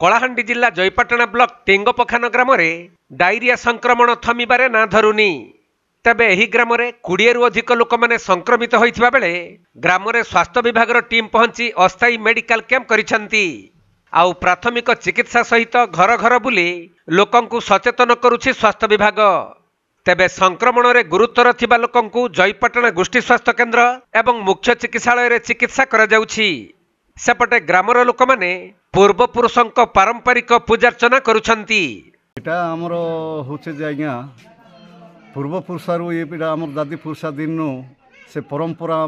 कलाहांडी जिला जयपाटना ब्लॉक टेंगपखान ग्राम डायरिया संक्रमण थमिबारे ना धरुनी। तेबे एही ग्राम 20 रु अधिक लोक माने संक्रमित होइथिबा बेले ग्राम स्वास्थ्य विभाग टीम पहुंची अस्थायी मेडिकल कैंप करिसंती। आउ प्राथमिक चिकित्सा सहित घर घर बुली लोकंकु सचेतन करुछि स्वास्थ्य विभाग। तेबे संक्रमण रे गुरुतर थिबा लोकंकु जयपाटना गोष्ठी स्वास्थ्य केन्द्र एवं मुख्य चिकित्सालय रे चिकित्सा करा जाउछि। सेपटे ग्रामर लोक माने पूर्व पुरुषों पारंपरिक पूजार्चना करुछंती। एटा हमर होचे जे आज्ञा पूर्व पुरुषारू ये पीड़ा आमर दादी पुरुषा दिन से परंपरा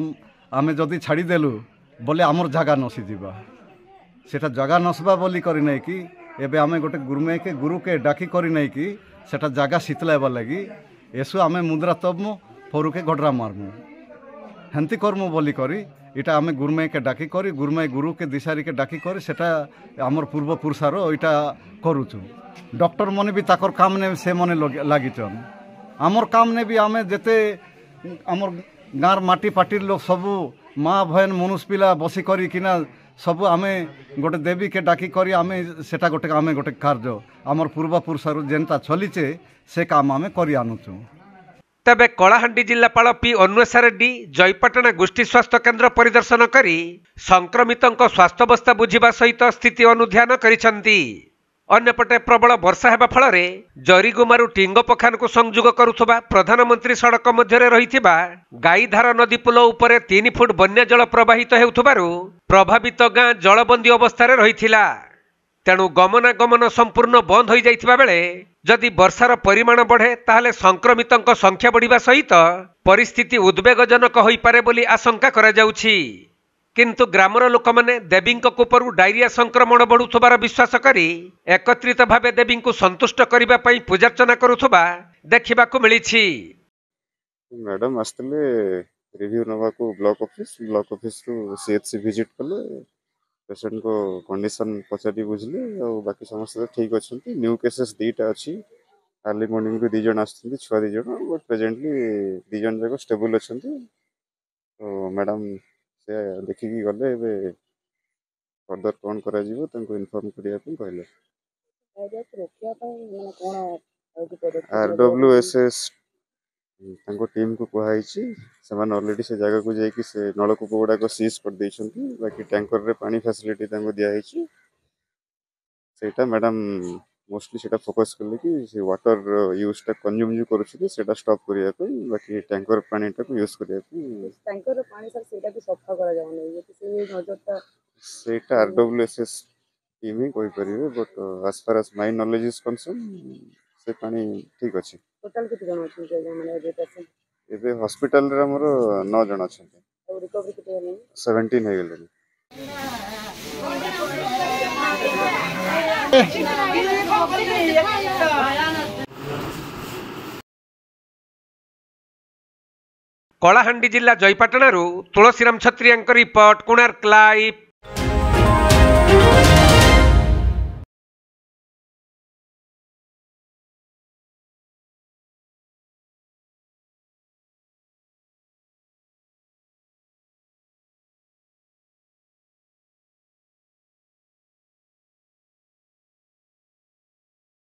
आमे जदि छाड़ी देलु बोले आमर जगह नसी जीवा सेटा जगह नसबा बोली करी नै कि एबे आमे गोटे गुरुमे के गुरु के डाकी करी नै कि सेटा जगह शीतलाइबा लगी एसु आमे मुद्रा तबमु फरु के गडरा मारमु हेंती करमु बोली करी इटा आमे गुरुमे के डाकी करी गुरुमे गुरु के दिशारी के डाकी करी सेटा आमर पूर्व पुरुषारो इटा करूछु। डॉक्टर मने भी ताकर काम ने से मने लागिचन आमर काम ने भी आमे जेते आमर गाँर माटी पाटिर लोग सबू माँ भयन मनुष्य पिला बसी करी किना सबू आमे गोटे देवी के डाकी करी आमे सेटा गोटे आमे गोटे कार्य आमर पूर्व पुरुषारो जेनता चलीचे से काम आमे करी आनुछु। तबे कलाहांडी जिलापाल पी अन्वेषा रेड्डी जयपाटना गोष्ठी स्वास्थ्य केन्द्र परिदर्शन करी संक्रमितों स्वास्थ्यावस्था बुझिबा सहित स्थिति अनुध्यान करिसंती। अन्यपटे प्रबल वर्षा हेबा फलरे जरीगुमारू टिंगपखान को संयोग करुथबा प्रधानमंत्री सड़क मध्य रहिथिबा गाईधार नदी पुल उपरे 3 फुट बन्या जल प्रवाहित हेउथबारु प्रभावित गाँ जलबंदी अवस्था रहिथिला। तेणु गमनागमन संपूर्ण बंद हो जाइथिबा बेले जदि वर्षार परिमाण बढ़े ताहले संक्रमितों संख्या बढ़िबा सहित परिस्थिति उद्वेगजनक होई पारे बोली आशंका करा जाउछि। किंतु ग्रामर लोक माने देवी कूपरू डायरिया संक्रमण बढ़ुथबार विश्वास करी एकत्रित भावे देवी को संतुष्ट करबा पई पूजार्चना करुथबा देखिबाकू मिलिछि। मैडम आस्तले रिव्यू नवा को ब्लॉक ऑफिस रु सीएचसी विजिट कले पेशेंट को कंडीशन पचारि बुझले और बाकी समस्त ठीक अच्छे। न्यू केसेस 2टा अच्छी अर्ली मॉर्निंग को 2 जन आसछन्ती छुआ 2 जन बट प्रेजेंटली 2 जन जाक स्टेबल अच्छन्ती। तो मैडम से देखिकी गले एबे फर्दर कौन करा जीवो तांको इन्फॉर्म करिया पे कहले आरडब्ल्यूएसएस तांको टीम को कहाइछि समान ऑलरेडी से जगह को जाई कि से नलकूप गुडा को सीज कर दैछन्ती। बाकी टैंकर रे पानी फैसिलिटी तांको दिया हिछि सेटा मैडम मोस्टली सेटा फोकस करले कि से वाटर यूज टा कंज्यूम जो करूछि सेटा स्टॉप करिया पे बाकी टैंकर पानी टा को यूज करिया पे टैंकर पानी सर सेटा भी सफा करा जाउ नै ये से नजरटा सेटा आरडब्ल्यूएसएस टीम ही कोइ परिबे but as far as my knowledge is concern से पानी ठीक अछि। टोटल कितने जन अछि जे माने जे पेशेंट एबे हॉस्पिटल रे हमर 9 जन अछन्ते और रिकवरी किते हेले 17 हे गेले। कलाहांडी जिला जयपाटना तुलसीराम छत्रिया रिपोर्ट कोणार्क लाइव।